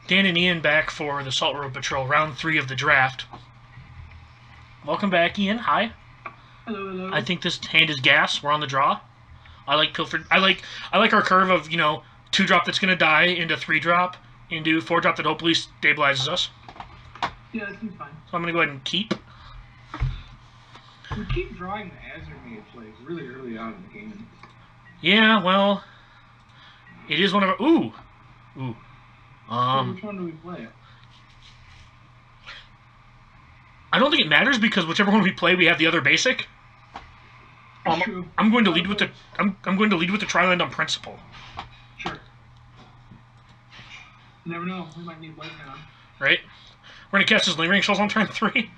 Dan and Ian back for the Salt Road Patrol, round 3 of the draft. Welcome back, Ian. Hi. Hello, hello. I think this hand is gas. We're on the draw. I like Pilfered. I like our curve of 2-drop that's gonna die into 3-drop into 4-drop that hopefully stabilizes us. Yeah, that seems fine. So I'm gonna go ahead and keep. We keep drawing the Azure Mage like really early on in the game. Yeah, well, it is one of our. Ooh. So which one do we play? I don't think it matters because whichever one we play, we have the other basic. True. I'm going to lead with the I'm going to lead with the Triland on principle. Sure. You never know. We might need light now. Right. We're gonna cast his lingering shells on turn 3.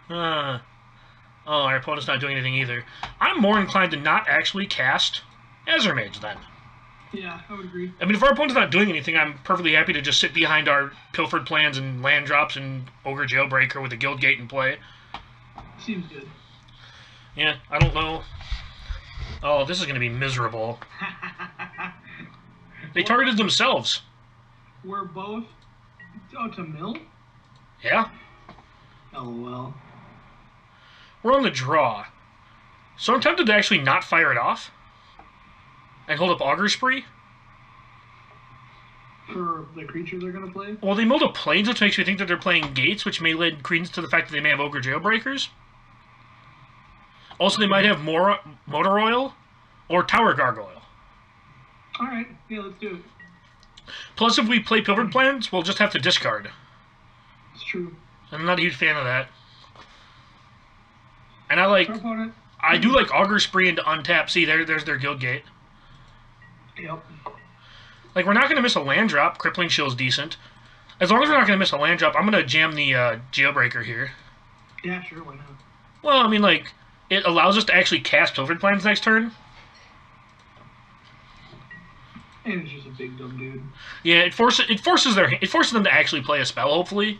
Our opponent's not doing anything either. I'm more inclined to not actually cast Azure Mage then. Yeah, I would agree. I mean, if our opponent's not doing anything, I'm perfectly happy to just sit behind our Pilfered Plans and land drops and Ogre Jailbreaker with a Guild Gate in play. Seems good. Yeah, I don't know. Oh, this is going to be miserable. They targeted themselves. We're both... Oh, it's a mill? Yeah. LOL. We're on the draw. So I'm tempted to actually not fire it off. And hold up Augur Spree. For the creature they're going to play? Well, they milled a Plains, which makes me think that they're playing Gates, which may lend credence to the fact that they may have Ogre Jailbreakers. Also, they might have more Motor Oil or Tower Gargoyle. Alright, yeah, let's do it. Plus, if we play Pilfered Plans, we'll just have to discard. It's true. I'm not a huge fan of that. And I do like Augur Spree into untap. See, there's their Guild Gate. Yep. Like, we're not going to miss a land drop. Crippling Shield's decent. As long as we're not going to miss a land drop, I'm going to jam the Jailbreaker here. Yeah, sure, why not? Well, I mean, like, it allows us to actually cast Pilfered Plans next turn. And it's just a big dumb dude. Yeah, it forces them to actually play a spell, hopefully.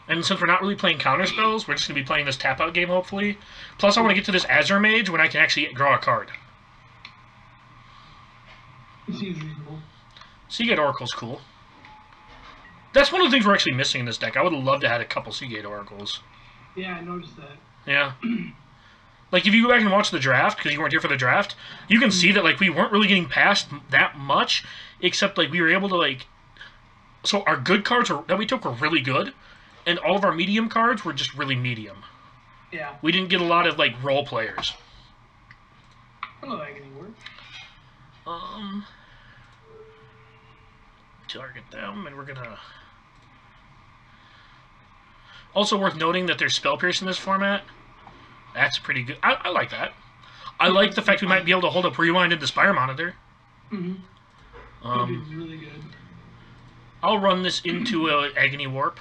And since we're not really playing counter spells, we're just going to be playing this tap-out game, hopefully. Plus, I want to get to this Azure Mage when I can actually draw a card. It seems reasonable. Seagate Oracle's cool. That's one of the things we're actually missing in this deck. I would have loved to have had a couple Seagate Oracles. Yeah, I noticed that. Yeah. Like, if you go back and watch the draft, because you weren't here for the draft, you can see that, like, we weren't really getting past that much, except, like, we were able to, like... So our good cards that we took were really good, and all of our medium cards were just really medium. Yeah. We didn't get a lot of, like, role players. Hello, Agony Ward. Target them, and we're gonna... Also worth noting that there's Spell Pierce in this format. That's pretty good. I like that. I like the fact we might be able to hold up Rewind into Spire Monitor. Mm-hmm. That'd be really good. I'll run this into Agony Warp.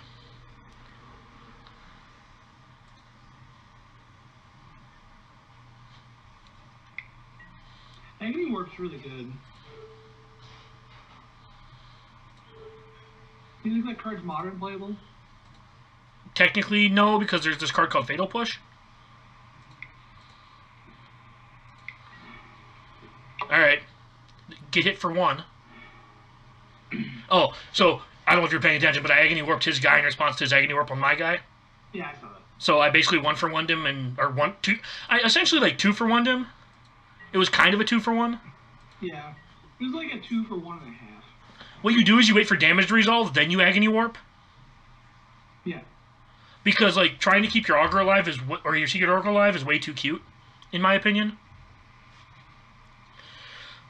Agony Warp's really good. Do you think that card's modern playable? Technically, no, because there's this card called Fatal Push. Alright. Get hit for 1. Oh, so, I don't know if you're paying attention, but I Agony Warped his guy in response to his Agony Warp on my guy. Yeah, I saw that. So I basically 1-for-1'd him, I essentially, like, 2-for-1'd him. It was kind of a 2-for-1. Yeah. It was like a 2 for 1.5. What you do is you wait for damage to resolve, then you Agony Warp. Yeah. Because, like, trying to keep your Augur alive or your Secret Oracle alive is way too cute, in my opinion.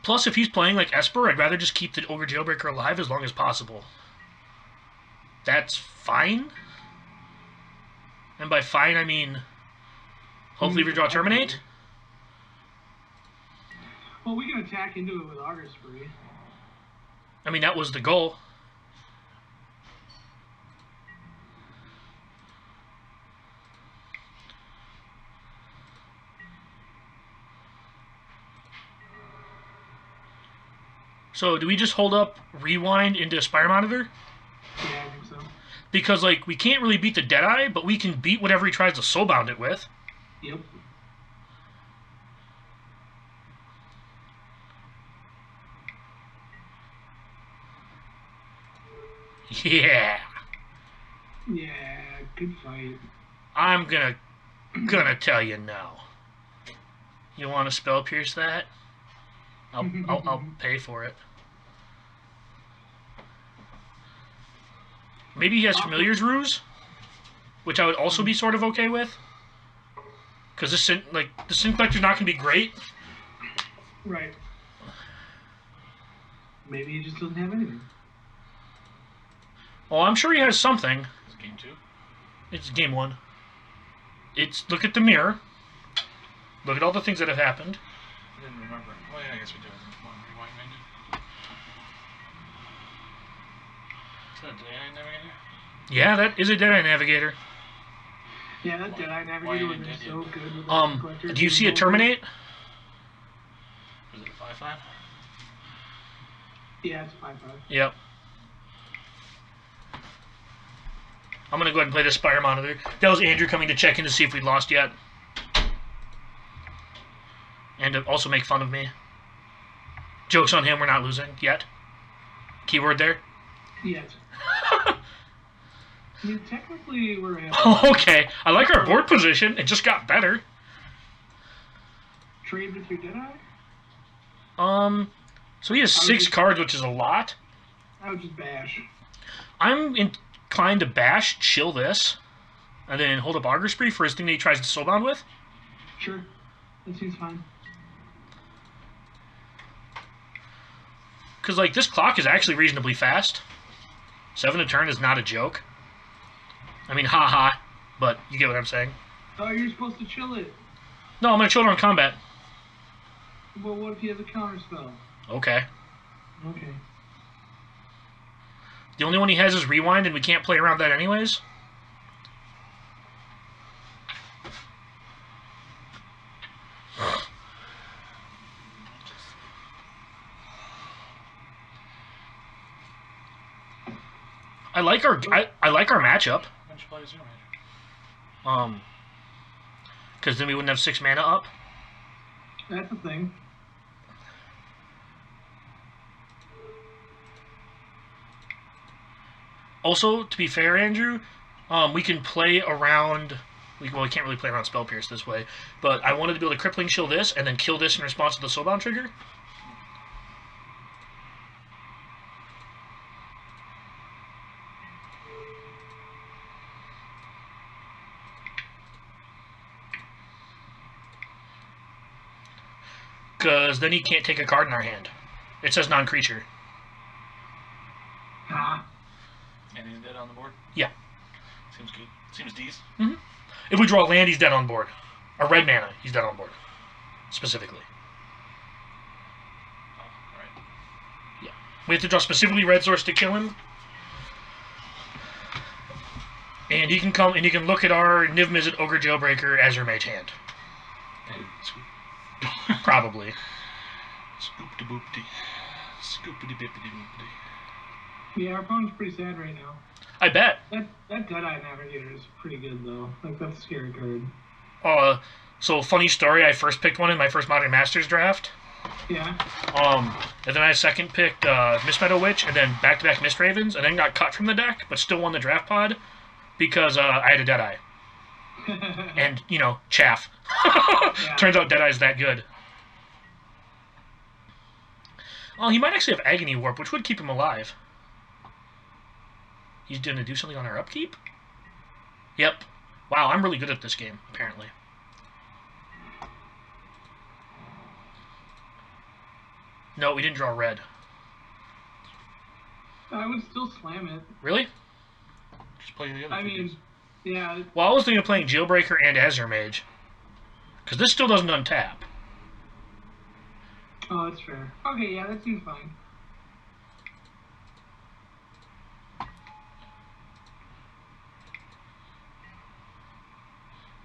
Plus, if he's playing like Esper, I'd rather just keep the Ogre Jailbreaker alive as long as possible. That's fine. And by fine, I mean, hopefully we draw Terminate. Well, we can attack into it with Augur Spree. I mean, that was the goal. So, do we just hold up Rewind into Spire Monitor? Yeah, I think so. Because, like, we can't really beat the Deadeye, but we can beat whatever he tries to Soulbound it with. Yep. Yeah. Yeah, good fight. I'm gonna tell you no. You want to spell pierce that? I'll pay for it. Maybe he has Familiar's Ruse, which I would also be sort of okay with. Because the Sin Collector's not gonna be great. Right. Maybe he just doesn't have anything. Well, I'm sure he has something. It's game 2. It's game 1. Look at the mirror. Look at all the things that have happened. I didn't remember. Well, yeah, I guess we do. One rewind menu. Is that a Deadeye Navigator? Yeah, that is a Deadeye Navigator. Yeah, that Deadeye Navigator would have been so good with the Do you see it terminate? Was it a 5/5? Yeah, it's 5/5. Yep. I'm gonna go ahead and play the Spire Monitor. That was Andrew coming to check in to see if we'd lost yet. And to also make fun of me. Joke's on him, we're not losing yet. Keyword there. Yes. I mean, technically, we're at Okay, I like our board position. It just got better. trade with your Deadeye. So he has 6 cards, which is a lot. I would just bash. I'm inclined to bash, chill this, and then hold up Augur Spree for his thing that he tries to soulbound with. Sure. That seems fine. Because, like, this clock is actually reasonably fast. 7 a turn is not a joke. I mean, haha, but you get what I'm saying. Oh, you're supposed to chill it. No, I'm going to chill it on combat. Well, what if he has a counter spell? Okay. Okay. The only one he has is Rewind, and we can't play around that anyways. I like our matchup. Why don't you play a Zero Major? Because then we wouldn't have 6 mana up. That's the thing. Also, to be fair, Andrew, we can play around. Well, we can't really play around Spell Pierce this way, but I wanted to be able to Crippling Chill this and then kill this in response to the Soulbound trigger. Because then he can't take a card in our hand. It says non-creature. Ah. And he's dead on the board? Yeah. Seems good. Seems decent. Mm-hmm. If we draw land, he's dead on board. A red mana, he's dead on board. Specifically. Oh, right. Yeah. We have to draw specifically red source to kill him. And he can come and you can look at our Niv Mizzet Ogre Jailbreaker as your mage hand. And scoop. Probably. Scoop-de-boop-de. Scoop-de-bippity-boopity. Yeah, our opponent's pretty sad right now. I bet. That Deadeye Navigator is pretty good, though. Like, that's a scary card. So funny story, I first picked one in my first Modern Masters draft. Yeah. And then I second picked Mist Meadow Witch, and then back-to-back Mist Ravens, and then got cut from the deck, but still won the draft pod because I had a Deadeye. And, you know, chaff. Yeah. Turns out Deadeye's that good. Oh, he might actually have Agony Warp, which would keep him alive. He's going to do something on our upkeep? Yep. Wow, I'm really good at this game, apparently. No, we didn't draw red. I would still slam it. Really? Just play the other I mean, figures. yeah. Well, I was thinking of playing Jailbreaker and Azure Mage. Because this still doesn't untap. Oh, that's fair. Okay, yeah, that seems fine.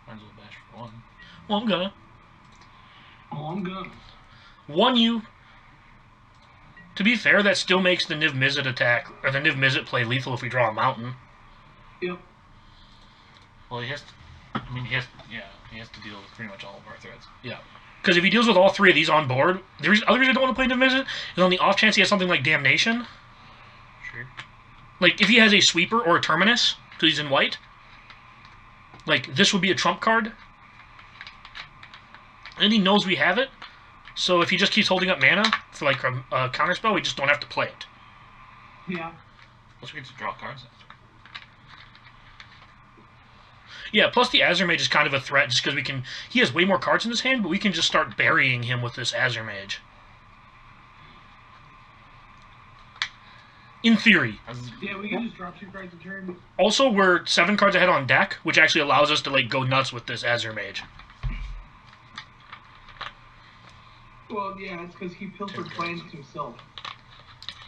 Might as well bash for 1. Well, I'm gonna. Oh, I'm gonna. 1 you. To be fair, that still makes the Niv Mizzet attack, or the Niv Mizzet play lethal if we draw a mountain. Yep. Well, he has to... I mean, he has to deal with pretty much all of our threats. Yeah. Because if he deals with all 3 of these on board, the other reason I don't want to play Niv Mizzet is on the off chance he has something like Damnation. Sure. Like, if he has a sweeper or a terminus, because he's in white, like, this would be a trump card. And he knows we have it, so if he just keeps holding up mana for, like, a counterspell, we just don't have to play it. Yeah. Plus we get to draw cards after. Yeah, plus the Azure Mage is kind of a threat, just because we can... He has way more cards in his hand, but we can just start burying him with this Azure Mage. In theory. Yeah, we can just drop 2 cards a turn. Also, we're 7 cards ahead on deck, which actually allows us to, like, go nuts with this Azure Mage. Well, yeah, it's because he pilfered plans himself.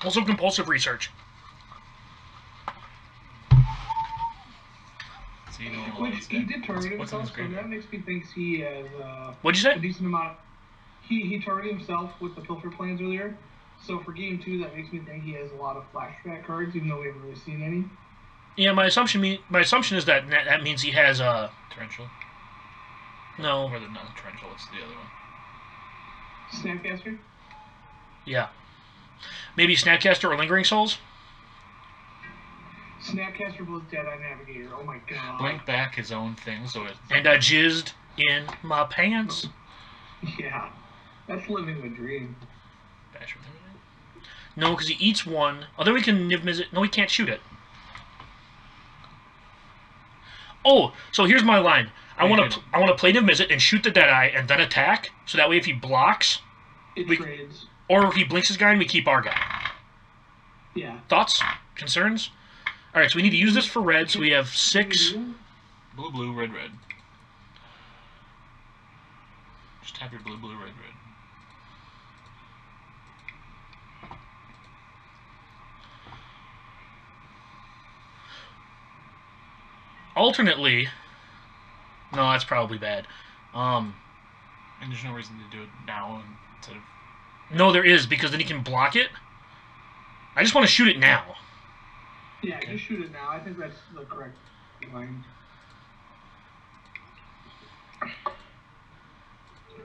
Also, compulsive research. So you know a lot of Which this he guy. did target What's in himself, his so that makes me think he has What'd you a say? decent amount. He targeted himself with the pilfer plans earlier, so for game 2, that makes me think he has a lot of flashback cards, even though we haven't really seen any. Yeah, my assumption is that that means he has Torrential? no. Or not Torrential, what's the other one? Snapcaster? Yeah. Maybe Snapcaster or Lingering Souls? Snapcaster plus Deadeye Navigator. Oh my god. Blink back his own thing, so it... And I jizzed in my pants. Yeah. That's living the dream. Bash with everything? No, because he eats one. Although he can Niv Mizzet. No, he can't shoot it. Oh, so here's my line. I want to play Niv Mizzet and shoot the Deadeye and then attack. So that way if he blocks... It trades. Or if he blinks his guy and we keep our guy. Yeah. Thoughts? Concerns? Alright, so we need to use this for red, so we have 6. Blue, blue, red, red. Just have your blue, blue, red, red. Alternately... No, that's probably bad. And there's no reason to do it now instead of... No, there is, because then he can block it. I just want to shoot it now. Yeah, just shoot it now. I think that's the correct line.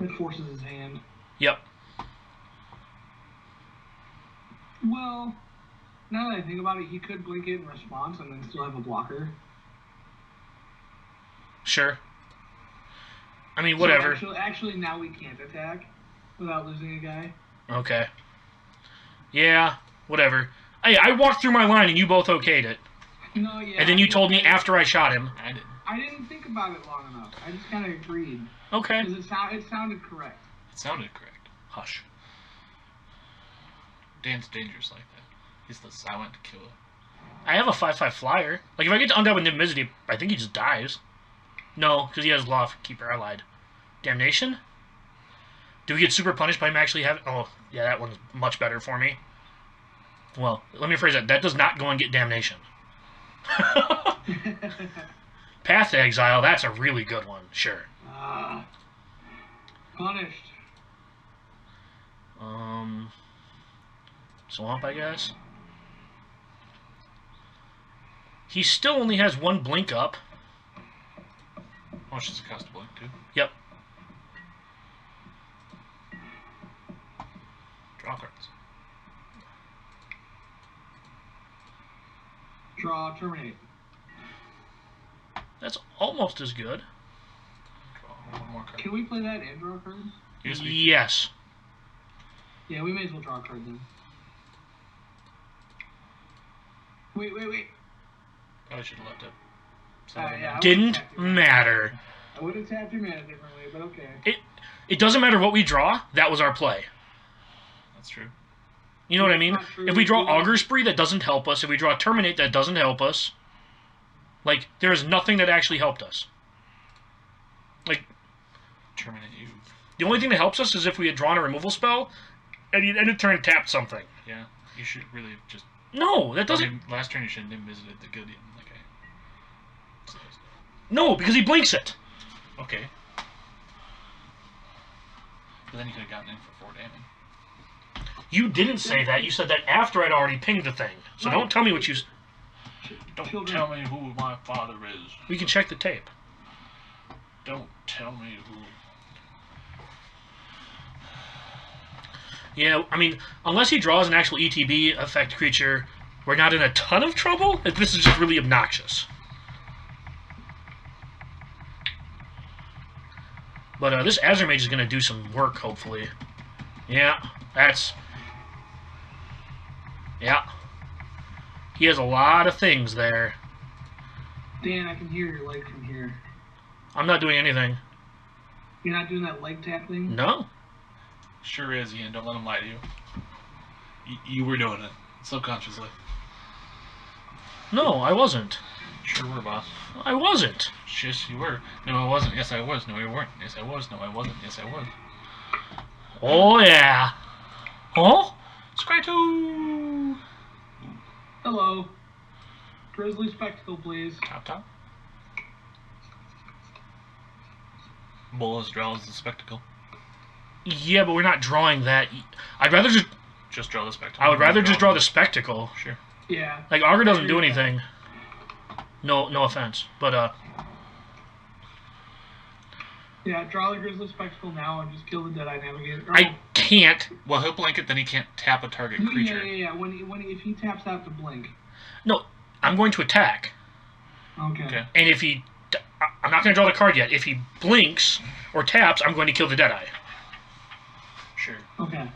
It forces his hand. Yep. Well, now that I think about it, he could blink it in response and then still have a blocker. Sure. I mean, whatever. So actually, now we can't attack without losing a guy. Okay. Yeah, whatever. Hey, I walked through my line and you both okayed it. No, yeah. And then you told me after I shot him. I didn't. I didn't think about it long enough. I just kind of agreed. Okay. Because it sounded correct. It sounded correct. Hush. Dan's dangerous like that. He's the silent killer. I have a 5/5 flyer. Like, if I get to Undead with Niv Mizzet, I think he just dies. No, because he has Law of Keeper Allied. Damnation? Do we get super punished by him actually having... Oh, yeah, that one's much better for me. Well, let me phrase that. That does not go and get Damnation. Path to Exile, that's a really good one. Sure. Punished. Swamp, I guess. He still only has 1 blink up. How much does it cost to blink, too? Yep. Draw cards. Draw, terminate. That's almost as good. Draw one more card. Can we play that and draw cards? Yes, we Yes. Yeah, we may as well draw a card then. Wait. probably should have left it. So Yeah, I Didn't would've tapped your mana. matter. I would have tapped your mana differently, but okay. It doesn't matter what we draw. That was our play. That's true. You know what I mean? That's not true. If we draw Augur Spree, that doesn't help us. If we draw Terminate, that doesn't help us. Like, there is nothing that actually helped us. Like, Terminate you. the only thing that helps us is if we had drawn a removal spell, and you'd end of turn tapped something. Yeah. You should really just... No, that doesn't... Last turn you should have visited the Gideon. Okay. No, because he blinks it. Okay. But then you could have gotten in for 4 damage. You didn't say that. You said that after I'd already pinged the thing. So don't tell me what you... Don't Children. tell me who my father is. We can check the tape. Don't tell me who... Yeah, I mean, unless he draws an actual ETB effect creature, we're not in a ton of trouble. This is just really obnoxious. But this Azure Mage is going to do some work, hopefully. Yeah, that's... Yeah. He has a lot of things there. Dan, I can hear your leg from here. I'm not doing anything. You're not doing that leg tap thing? No. Sure is, Ian. Don't let him lie to you. You were doing it. Subconsciously. No, I wasn't. Sure were, boss. I wasn't. Yes, you were. No, I wasn't. Yes, I was. No, you weren't. Yes, I was. No, I wasn't. Yes, I was. Oh, yeah. Oh? Scry2! Hello. Grizzly spectacle, please. Top. Bull's draws the spectacle. Yeah, but we're not drawing that. I'd rather just... Just draw the spectacle. I would rather just draw the spectacle. Sure. Yeah. Like, Augur doesn't do anything. No offense. But, Yeah, draw the Grizzly Spectacle now and just kill the Deadeye Navigator. I can't. Well, he'll blink it, then he can't tap a target creature. Yeah. If he taps out to blink. No, I'm going to attack. Okay. And if he... I'm not going to draw the card yet. If he blinks or taps, I'm going to kill the Deadeye. Sure. Okay.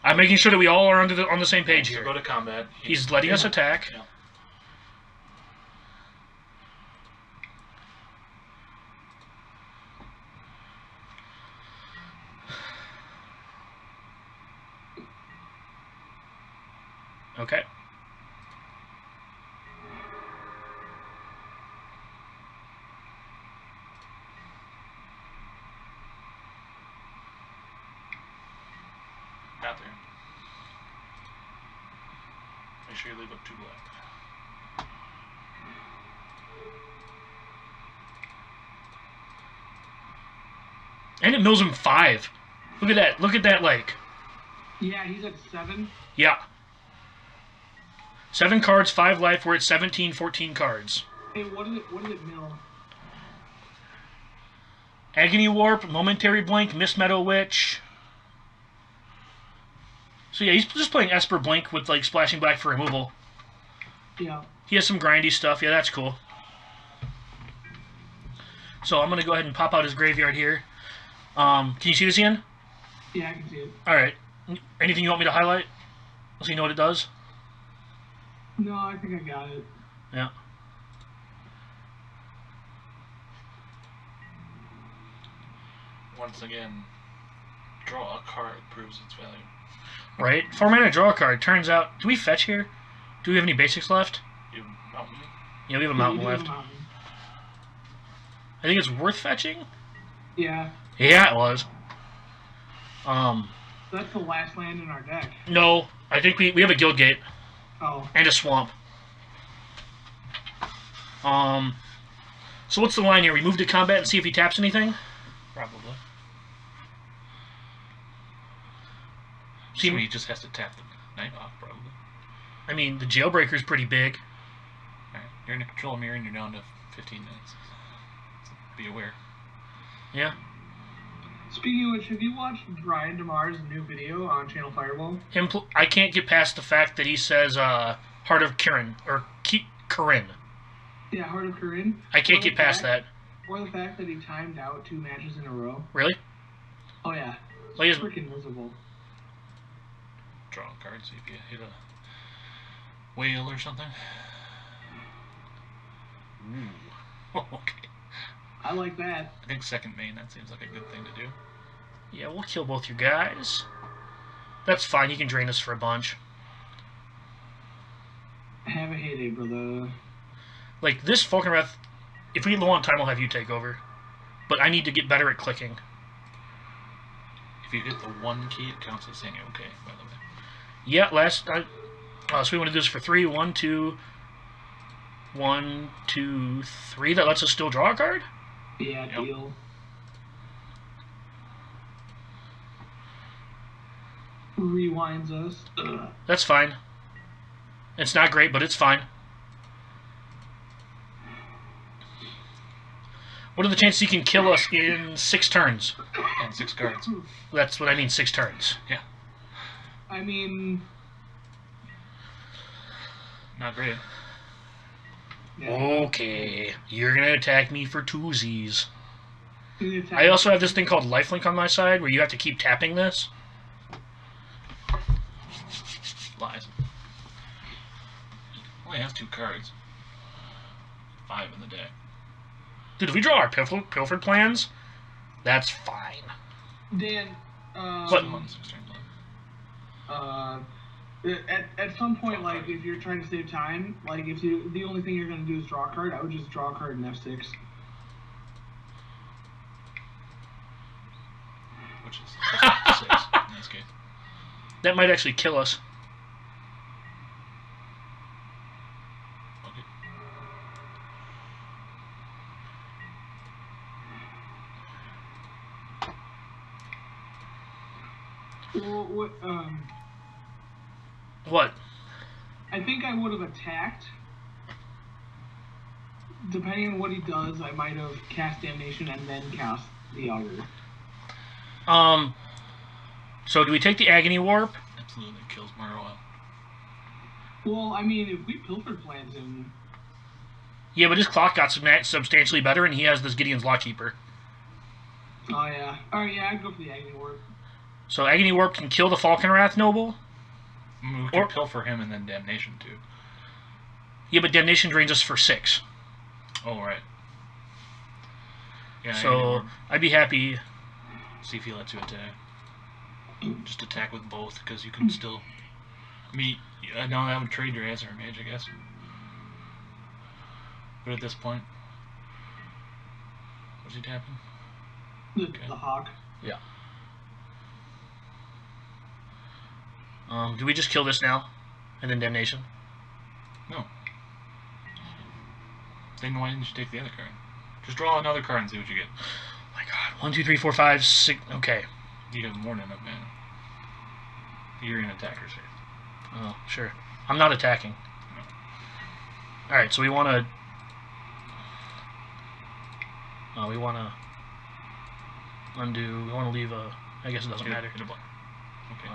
I'm making sure that we all are on the same page So here. go to combat. He's letting us attack. Yeah. Okay. Got there. Make sure you leave up 2 black. And it mills him 5. Look at that. Look at that, like... Yeah, he's at 7. Yeah. 7 cards, 5 life. We're at 17, 14 cards. Hey, what did it mill? Agony Warp, Momentary Blink, Mist Meadow Witch. So yeah, he's just playing Esper Blink with like Splashing Black for removal. Yeah. He has some grindy stuff. Yeah, that's cool. So I'm going to go ahead and pop out his graveyard here. Can you see this, Ian? Yeah, I can see it. Alright. Anything you want me to highlight? So you know what it does? No, I think I got it. Yeah. Once again, draw a card proves its value. Right. 4 mana, draw a card. Turns out, do we fetch here? Do we have any basics left? You mountain. Yeah, we have a Yeah, mountain you do have left. a mountain. I think it's worth fetching? Yeah. Yeah, it was. That's the last land in our deck. No. I think we have a Guild Gate. Oh. And a Swamp. So what's the line here? We move to combat and see if he taps anything? Probably. See, So he just has to tap the night off, probably. I mean, the Jailbreaker's pretty big. Alright, you're in a control mirror and you're down to 15 minutes. So be aware. Yeah. Speaking of which, have you watched Brian DeMar's new video on Channel Fireball? I can't get past the fact that he says, Heart of Kirin, or Kirin. Yeah, Heart of Corinne. I can't get past that. Or the fact that he timed out 2 matches in a row. Really? Oh yeah. Well, It's freaking miserable. Draw a card, see if you hit a whale or something. Ooh. Okay. I like that. I think second main, that seems like a good thing to do. Yeah, we'll kill both you guys. That's fine, you can drain us for a bunch. Have a heyday, brother. Like, this Falcon Wrath, if we get low on time, I'll have you take over. But I need to get better at clicking. If you hit the 1 key, it counts as saying you're okay, by the way. Yeah, so we want to do this for 3. 1, 2... 1, 2, 3. That lets us still draw a card? Yeah, Yep. deal. Rewinds us. Ugh. That's fine. It's not great, but it's fine. What are the chances he can kill us in 6 turns? And 6 cards. That's what I mean, 6 turns. Yeah. I mean, Not great. Yeah. Okay, you're gonna attack me for twosies. You attack- I also have this thing called lifelink on my side where you have to keep tapping this. Lies. Only has 2 cards. 5 in the deck. Dude, if we draw our pilfered plans, that's fine. Dan, What? 6 turns left. at some point, like if you're trying to save time, like if you the only thing you're gonna do is draw a card, I would just draw a card in F6. Which is 6 in this case. That might actually kill us. Okay. Well, What? I think I would have attacked. Depending on what he does, I might have cast Damnation and then cast the Augur. So do we take the Agony Warp? Absolutely kills Marwell. Well, I mean, if we pilfered plans him, Yeah, but his clock got substantially better, and he has this Gideon's Lockkeeper. oh yeah, all right, yeah, I'd go for the Agony Warp. So Agony Warp can kill the Falconwrath Noble. We can pilfer him and then Damnation too. Yeah, but Damnation drains us for 6. Oh, right. Yeah, So I'd be happy. see if he lets you attack. Just attack with both, because you can still... I mean, no, that would trade your Azure Mage, I guess. But at this point... What's he tapping? The Hawk. Yeah. Do we just kill this now? And then Damnation? No. Then why didn't you take the other card? Just draw another card and see what you get. Oh my god. 1, 2, 3, 4, 5, 6. Okay. You have more than enough mana. You're an attacker, sir. Oh, sure. I'm not attacking. Alright, so we want to... we want to undo... We want to leave a... I guess it doesn't matter. Hit a block. Okay.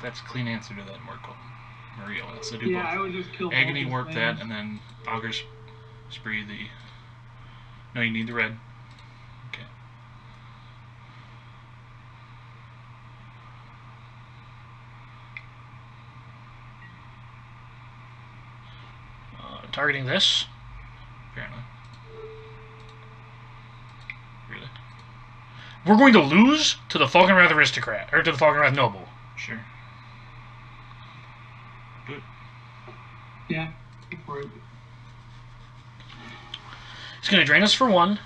That's a clean answer to that, Mario. So do Yeah, both. I would just kill Agony both Warp his that, plans. and then Augur's Spree the... No, you need the red. Okay. Targeting this. Apparently. Really? We're going to lose to the Falconwrath Aristocrat, or to the Falconwrath Noble. Sure. Good. Yeah, go for it. It's going to drain us for 1.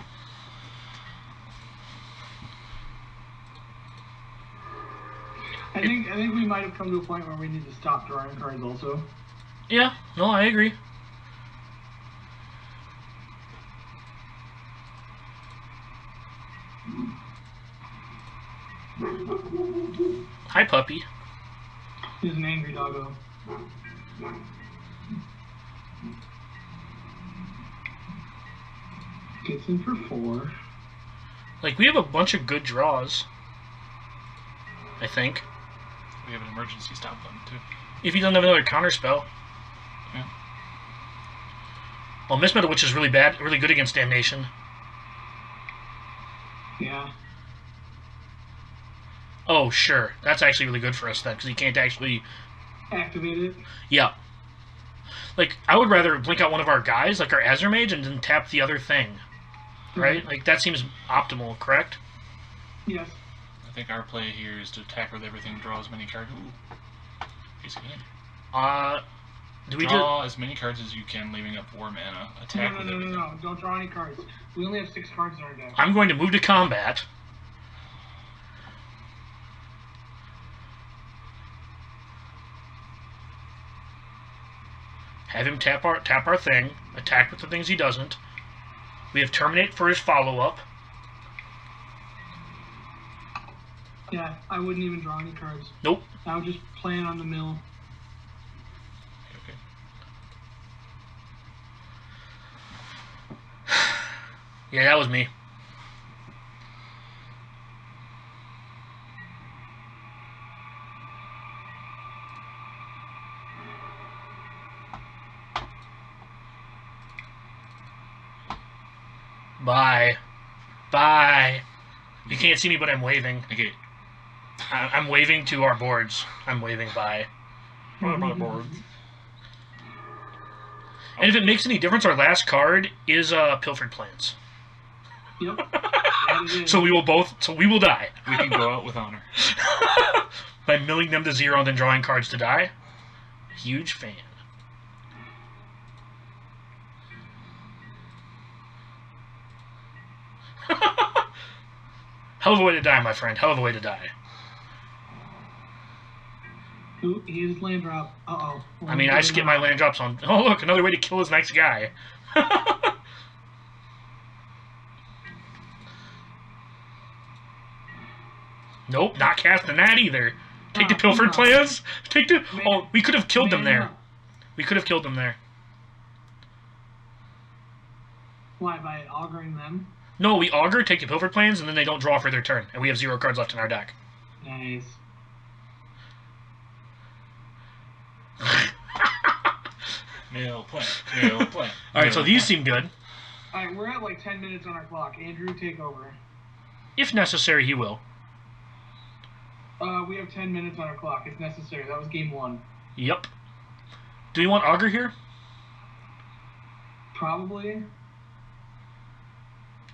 I think we might have come to a point where we need to stop drawing cards also. Yeah, no, I agree. Hi, puppy. He's an angry doggo. Gets in for 4. Like, we have a bunch of good draws. I think. We have an emergency stop button, too. If he doesn't have another counter spell. Yeah. Well, Mist Metal Witch is really bad, really good against Damnation. Yeah. Oh, sure. That's actually really good for us then, because he can't actually... Activate it. Yeah. Like, I would rather blink out one of our guys, like our Azure Mage, and then tap the other thing. Right? Like, that seems optimal, correct? Yes. I think our play here is to attack with everything, draw as many cards. Ooh. Piece of game. Do we draw as many cards as you can, leaving up 4 mana. Attack with everything. No. Don't draw any cards. We only have 6 cards in our deck. I'm going to move to combat. Have him tap our thing, attack with the things he doesn't. We have Terminate for his follow-up. Yeah, I wouldn't even draw any cards. Nope. I would just plan on the mill. Okay. Yeah, that was me. Bye. Bye. You can't see me, but I'm waving. Okay. I'm waving to our boards. I'm waving bye. My board. And if it makes any difference, our last card is Pilfered Plans. Yep. That is it. So we will die. We can go out with honor. By milling them to 0 and then drawing cards to die. Huge fan. Hell of a way to die, my friend. Hell of a way to die. Ooh, he his land drop. Uh-oh. I mean, I skip my land drops on... Oh, look, another way to kill his next guy. Nope, not casting that either. Take the Pilfered Plans. Take the... Oh, we could have killed them there. We could have killed them there. Why, by augering them? No, we augur, take the Pilfered Plans, and then they don't draw for their turn. And we have 0 cards left in our deck. Nice. Mail plant. Alright, so these seem good. Alright, we're at like 10 minutes on our clock. Andrew, take over. If necessary, he will. We have 10 minutes on our clock. It's necessary. That was game 1. Yep. Do you want augur here? Probably.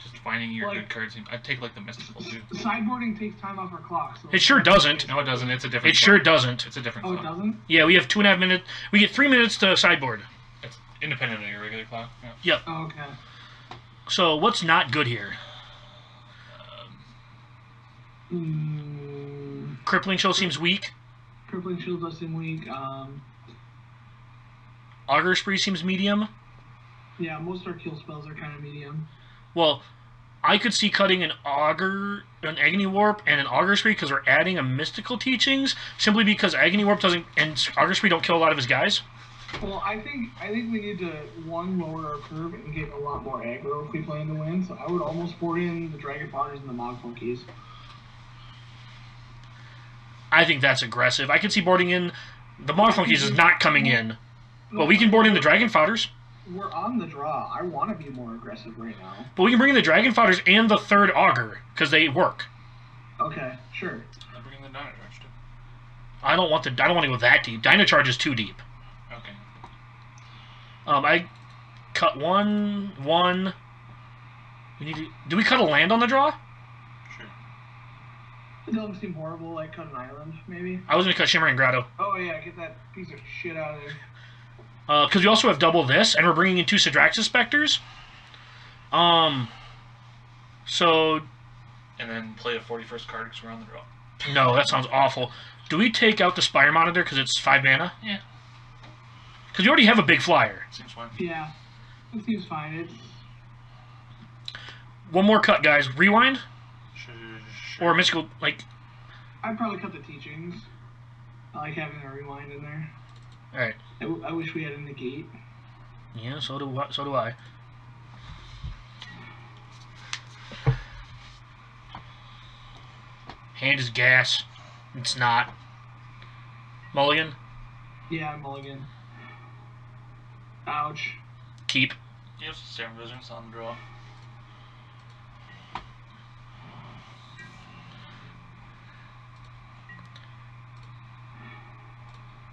Just finding your good cards. I'd take like the mystical too. Sideboarding takes time off our clock. So It sure doesn't. No, it doesn't. It's a different. It sure slot. doesn't. It's a different. Oh, it slot. doesn't? Yeah, we have 2.5 minutes. We get 3 minutes to sideboard. It's independent of your regular clock. Yeah. Yep. Oh, okay. So what's not good here? Crippling Chill seems weak. Crippling Shield does seem weak. Augur Spree seems medium. Yeah, most of our kill spells are kind of medium. Well, I could see cutting an Agony Warp, and an Augur Spree because we're adding a Mystical Teachings, simply because Agony Warp doesn't and Augur Spree don't kill a lot of his guys. Well, I think we need to lower our curve and get a lot more aggro if we plan to win. So I would almost board in the Dragon Potters and the Mog Funkies. I think that's aggressive. I could see boarding in the Mog Funkies is not coming in, but we can board in the Dragon Fodders. We're on the draw. I want to be more aggressive right now. But we can bring in the Dragon Fodders and the third Augur because they work. Okay, sure. I'm bringing the Dino Charge too. I don't want to go that deep. Dino Charge is too deep. Okay. I cut one. We need to. Do we cut a land on the draw? Sure. It doesn't seem horrible. Like cut an island, maybe. I was gonna cut Shimmering Grotto. Oh yeah, get that piece of shit out of there. Because we also have double this, and we're bringing in 2 Sidraxis Specters. So... And then play a 41st card because we're on the draw. No, that sounds awful. Do we take out the Spire Monitor because it's 5 mana? Yeah. Because we already have a big flyer. Seems fine. Yeah, it seems fine. It's... One more cut, guys. Rewind? Sure. Or Mystical, like... I'd probably cut the teachings. I like having a rewind in there. Alright. I wish we had a negate. Yeah, so do I. Hand is gas. It's not. Mulligan? Yeah, mulligan. Ouch. Keep. Yep, Serum Visions on the draw.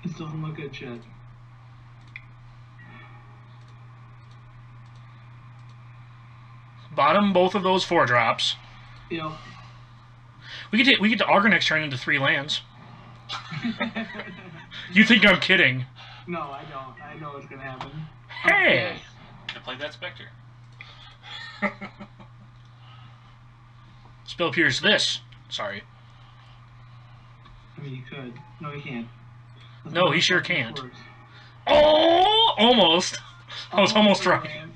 It still doesn't look good, shit. Bottom both of those 4-drops. Yep. We get to Augur next turn into 3 lands. You think I'm kidding? No, I don't. I know what's gonna happen. Hey! I played that Spectre. Spell Pierce this. Sorry. I mean, you could. No, you can't. That's No, not he how sure it can't. works. Oh! Almost. I was almost right. Man.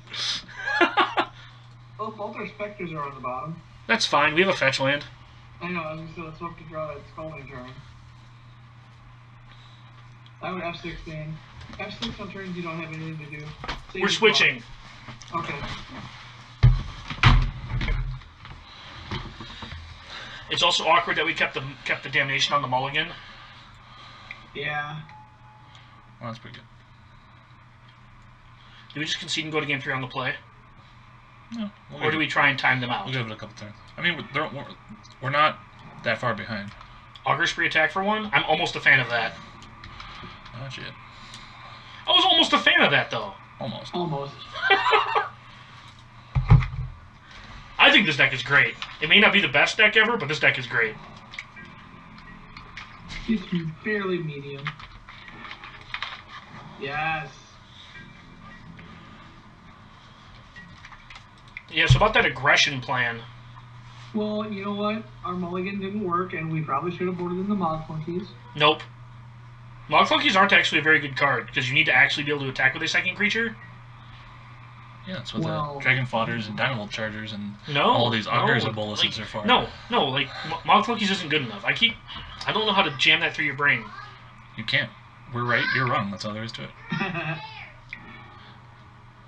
Oh, both our specters are on the bottom. That's fine. We have a fetch land. I know, I was gonna say, let's hope to draw that Scalding turn. I would F6 then. F6 on turns you don't have anything to do. Save We're the switching. clock. Okay. It's also awkward that we kept the damnation on the mulligan. Yeah. Well, that's pretty good. Do we just concede and go to game 3 on the play? No, Or do we try and time them out? We'll give it a couple turns. I mean, we're not that far behind. Augur Spree attack for one? I'm almost a fan of that. Not yet. I was almost a fan of that, though. Almost. Almost. I think this deck is great. It may not be the best deck ever, but this deck is great. It's fairly medium. Yes. Yeah, so about that aggression plan. Well, you know what? Our mulligan didn't work, and we probably should have boarded in the Mogflunkies. Nope. Mogflunkies aren't actually a very good card, because you need to actually be able to attack with a second creature. Yeah, that's what the Dragon Fodders and Dynavolt Chargers and No, all these Augurs no, and Boluses are for. No, like, Mogflunkies isn't good enough. I don't know how to jam that through your brain. You can't. We're right, you're wrong. That's all there is to it.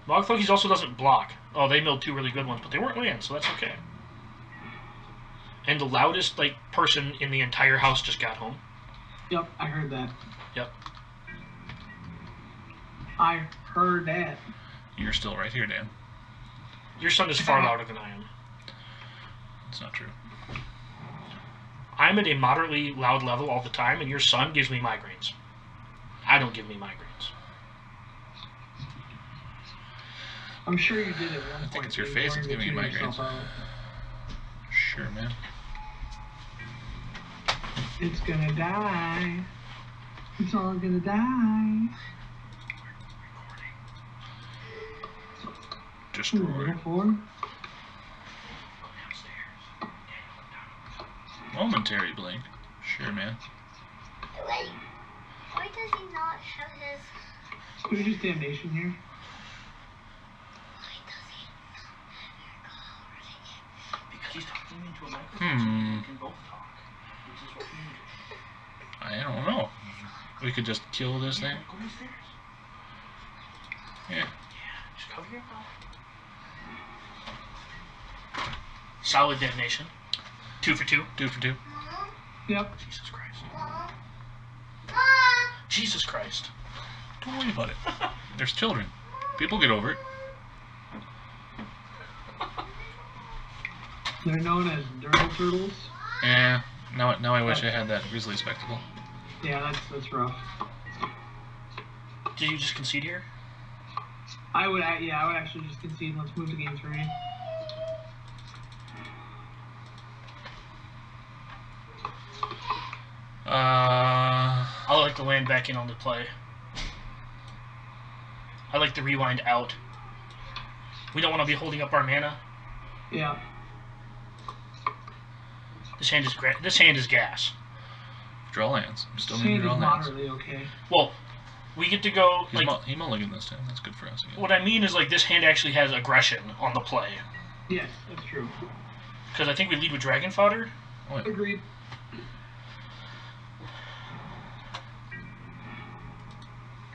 Mogflunkies also doesn't block. Oh, they milled 2 really good ones, but they weren't lands, so that's okay. And the loudest, like, person in the entire house just got home. Yep, I heard that. Yep. I heard that. You're still right here, Dan. Your son is far louder than I am. It's not true. I'm at a moderately loud level all the time, and your son gives me migraines. I don't give me migraines. I'm sure you did it one I think point. it's your you face learned that's giving you to tune migraines. yourself out. Sure, man. It's gonna die. It's all gonna die. Destroy. Four. Momentary blink. Sure, man. Wait, why does he not have his... Can we just damnation here? Why does he not have your Because he's talking into a microphone, we can both talk, which is what we need. I don't know. We could just kill this thing. Go downstairs. Yeah. Yeah, just cover your mouth. Solid damnation. 2 for 2. 2 for 2. Yep. Jesus Christ. Mom? Jesus Christ. Don't worry about it. There's children. People get over it. They're known as Durtle Turtles. Yeah. Now I wish I had that Grizzly Spectacle. Yeah, that's rough. Did you just concede here? I would actually just concede. Let's move to game 3. I like to land back in on the play. I like the rewind out. We don't want to be holding up our mana. Yeah. This hand is gas. Draw lands. I'm still This going to hand is draw lands. moderately okay. Well, we get to go like He mulliganed this time. That's good for us again. what I mean is like this hand actually has aggression on the play Yes, that's true. because I think we lead with Dragon Fodder. Oh, yeah. Agreed.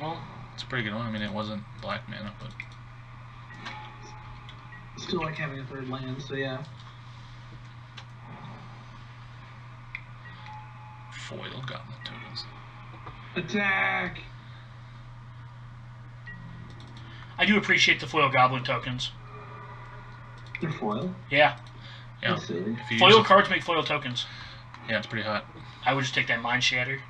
Well, It's a pretty good one. I mean, it wasn't black mana, but Still like having a third land, so yeah. foil gauntlet tokens. Attack! I do appreciate the foil goblin tokens. They're foil. Yeah, Yeah. That's silly. If you foil use it- cards make foil tokens. Yeah, it's pretty hot. I would just take that Mind Shatter.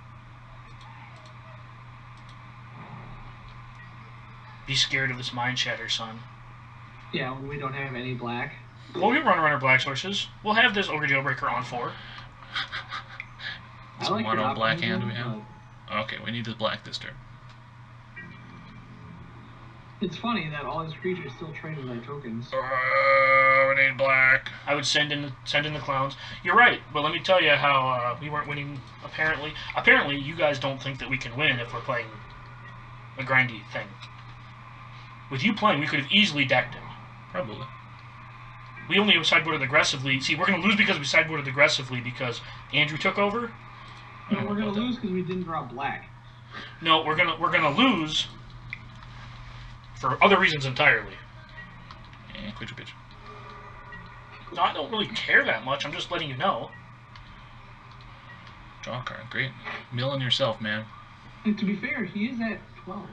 Be scared of this Mind Shatter, son. Yeah, when we don't have any black. Well, we run runner black sources. We'll have this Ogre Jailbreaker on 4. This I like mono your black optimism, hand we have. Okay, we need the black this turn. but It's funny that all these creatures still trade with their tokens. We need black. I would send in the clowns. You're right, but let me tell you how we weren't winning. Apparently, you guys don't think that we can win if we're playing a grindy thing. With you playing, we could have easily decked him. Probably. We only sideboarded aggressively. See, we're going to lose because we sideboarded aggressively because Andrew took over. No, we're gonna lose because we didn't draw black. No, we're gonna lose for other reasons entirely. And quit your bitch. No, I don't really care that much. I'm just letting you know. Draw a card. Great. Milling yourself, man. And to be fair, he is at 12.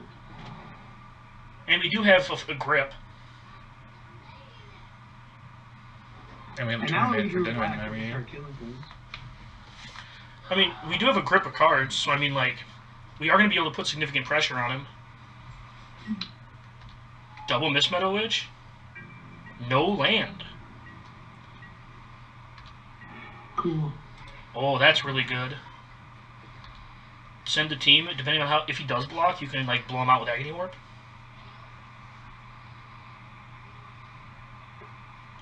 And we do have a grip. And we have a And now he tournament for drew dinner black. every He year. started killing things. I mean, we do have a grip of cards, so I mean, like, we are going to be able to put significant pressure on him. Double Miss Meadow Witch. No land. Cool. Oh, that's really good. Send the team, depending on how, if he does block, you can, like, blow him out with Agony Warp.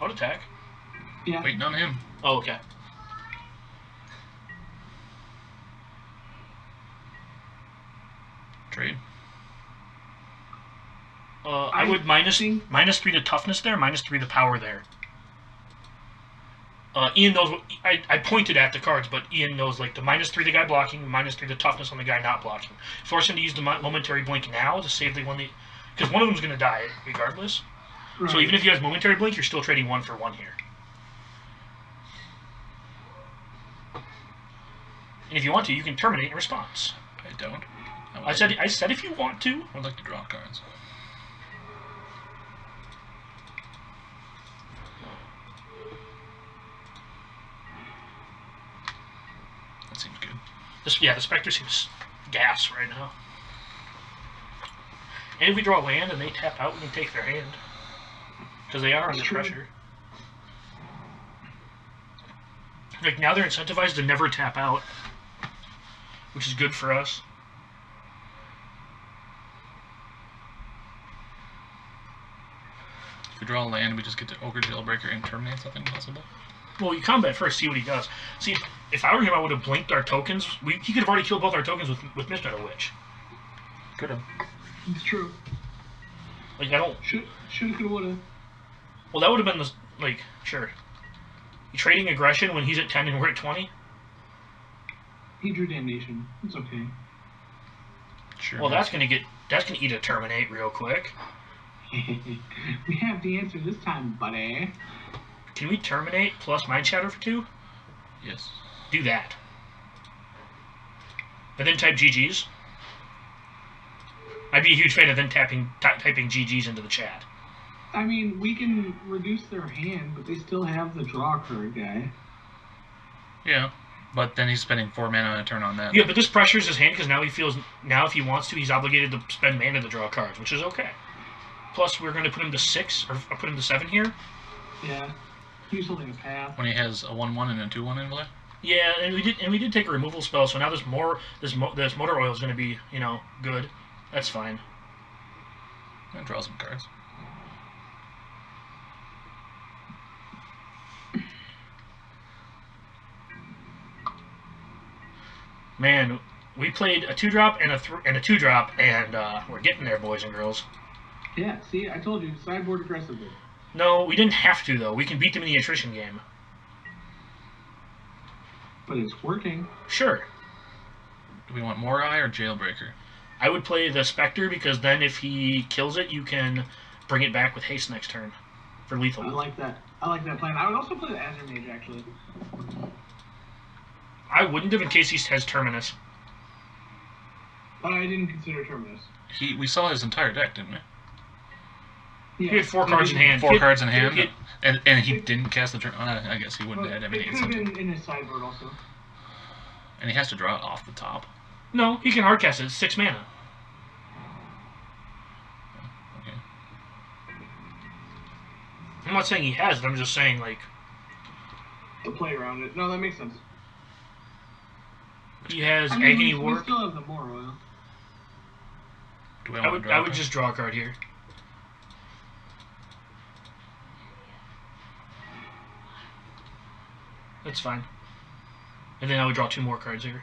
Out attack. Yeah. Waiting on him. Oh, okay. Trade. I would minus 3 the toughness there, minus 3 the power there. Ian knows what I pointed at the cards, but Ian knows like the minus 3 the guy blocking, minus 3 the toughness on the guy not blocking. Force him to use the momentary blink now to save the one because one of them's going to die regardless. Right. So even if he has momentary blink, you're still trading 1 for 1 here. And if you want to, you can terminate in response. I don't. I said if you want to. I'd like to draw cards. That seems good. The Spectre seems gas right now. And if we draw land and they tap out, we can take their hand. Because they are under pressure. Like, now they're incentivized to never tap out. Which is good for us. If we draw a land, we just get to Ogre Jailbreaker and terminate something possible? Well, you combat first, see what he does. See, if I were him, I would have blinked our tokens. He could have already killed both our tokens with Miss Meadow Witch. Could have. It's true. Like, I don't... Shoulda, coulda, woulda. Well, that would have been, like, sure. You trading aggression when he's at 10 and we're at 20? He drew Damnation. It's okay. Sure. Well, that's gonna eat a Terminate real quick. We have the answer this time, buddy. Can we Terminate plus Mind Shatter for 2? Yes. Do that. And then type GG's. I'd be a huge fan of then typing GG's into the chat. I mean, we can reduce their hand, but they still have the draw card guy. Yeah. But then he's spending 4 mana on a turn on that. Yeah, but this pressures his hand because now if he wants to, he's obligated to spend mana to draw cards, which is okay. Plus, we're going to put him to 6 or put him to 7 here. Yeah, he's holding a path. When he has a 1/1 and a 2/1 in play. Yeah, and we did take a removal spell, so now this motor oil is going to be good. That's fine. And draw some cards. Man, we played a 2-drop and a 2-drop, and we're getting there, boys and girls. Yeah, see, I told you, sideboard aggressively. No, we didn't have to, though. We can beat them in the attrition game. But it's working. Sure. Do we want Morai or Jailbreaker? I would play the Spectre, because then if he kills it, you can bring it back with haste next turn for lethal. I like that. I like that plan. I would also play the Azure Mage, actually. I wouldn't have in case he has Terminus. But I didn't consider Terminus. We saw his entire deck, didn't we? Yeah. He had 4 cards in hand. 4 cards in hand, he- and he didn't cast the turn. I guess he wouldn't have had It any could have incentive. been in his sideboard also. And he has to draw it off the top. No, he can hardcast it. It's 6 mana. Okay. I'm not saying he has it. I'm just saying, like, To play around it. No, that makes sense. he has I mean, Agony we Warp. still have the more oil. Do we I want would to draw? I would just draw a card here. That's fine. And then I would draw 2 more cards here.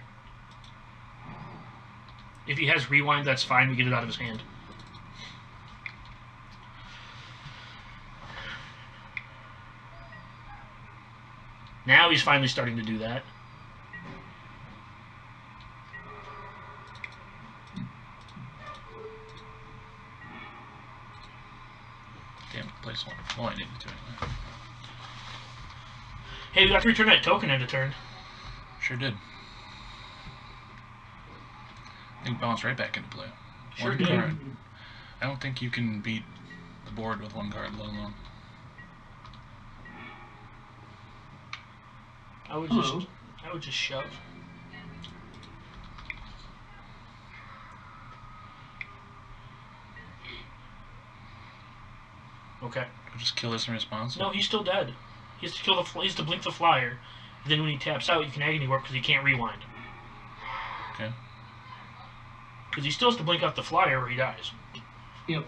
If he has Rewind, that's fine. We get it out of his hand. Now he's finally starting to do that. Damn, place one. Well, I needed to anyway. Hey, we got to return that token end of turn. Sure did. I think bounced right back into play. Sure One did. card. I don't think you can beat the board with 1 card, let alone. I would Hello. just shove. Okay. Just kill this in response. No, he's still dead. He has to kill the. He has to blink the flyer. Then when he taps out, you can agony warp because he can't rewind. Okay. Because he still has to blink out the flyer or he dies. Yep.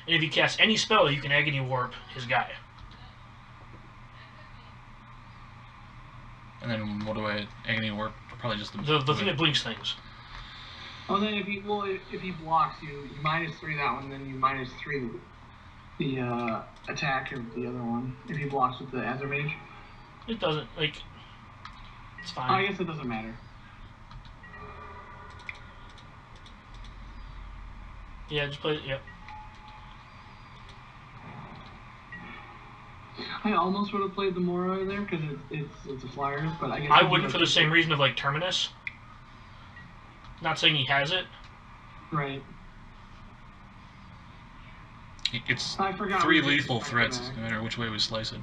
And if he casts any spell, you can agony warp his guy. And then what do I agony warp? Probably just The thing that blinks things. Oh, then if he blocks you, you -3 that one, then you -3 the attack of the other one. If he blocks with the Azure Mage. It doesn't like. It's fine. I guess it doesn't matter. Yeah, just play. Yep. I almost would have played the Morai there because it's a flyer, but I guess I wouldn't for the same reason of like Terminus. Not saying he has it. Right. It's I forgot 3 we were lethal getting threats, back. no matter which way we slice it.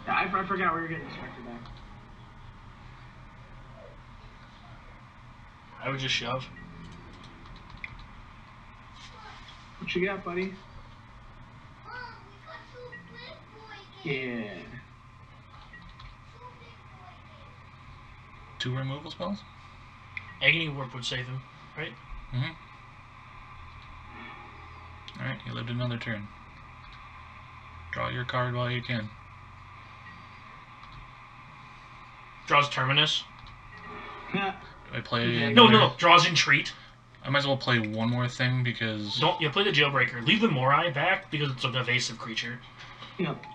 Yeah, I forgot we were getting distracted back. I would just shove. What you got, buddy? Mom, we got 2 big boy games. Yeah. 2 big boy games. 2 removal spells? Agony warp would save him, right? Mm-hmm. Alright, you lived another turn. Draw your card while you can. Draws Terminus. Do I play... Yeah. No. Draws Entreat. I might as well play one more thing because... Don't. You play the Jailbreaker. Leave the Morai back because it's an evasive creature. Yep.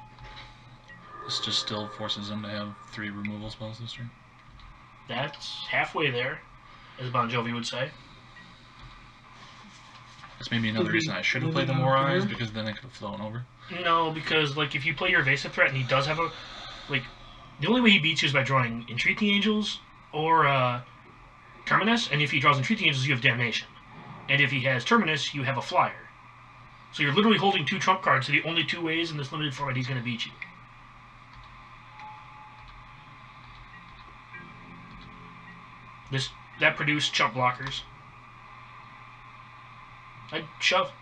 This just still forces them to have 3 removal spells this turn. That's halfway there, as Bon Jovi would say. That's maybe another reason I should have played the Morais, because then I could have flown over. No, because like if you play your evasive threat and he does have a like, the only way he beats you is by drawing Entreat the Angels or Terminus, and if he draws Entreat the Angels, you have Damnation, and if he has Terminus, you have a Flyer. So you're literally holding 2 trump cards. So the only 2 ways in this limited format he's going to beat you. That produced chump blockers. I'd shove.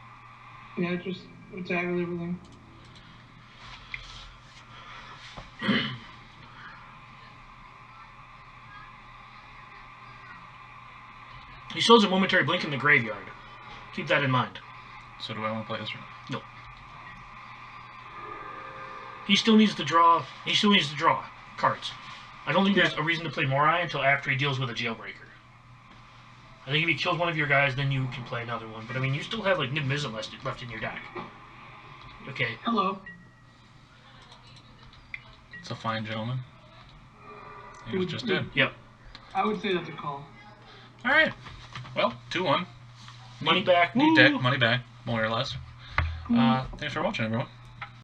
Yeah, just attack with everything. He still has a momentary blink in the graveyard. Keep that in mind. So do I want to play this turn? No. He still needs to draw. He still needs to draw cards. I don't think there's a reason to play Morai until after he deals with a Jailbreaker. I think if he kills one of your guys, then you can play another one. But I mean, you still have like Niv Mizzet left in your deck. Okay. Hello. It's a fine gentleman. He was just dead. Yep. I would say that's a call. Alright. Well, 2-1. Money back. Neat Woo! deck, money back, more or less. Thanks for watching, everyone.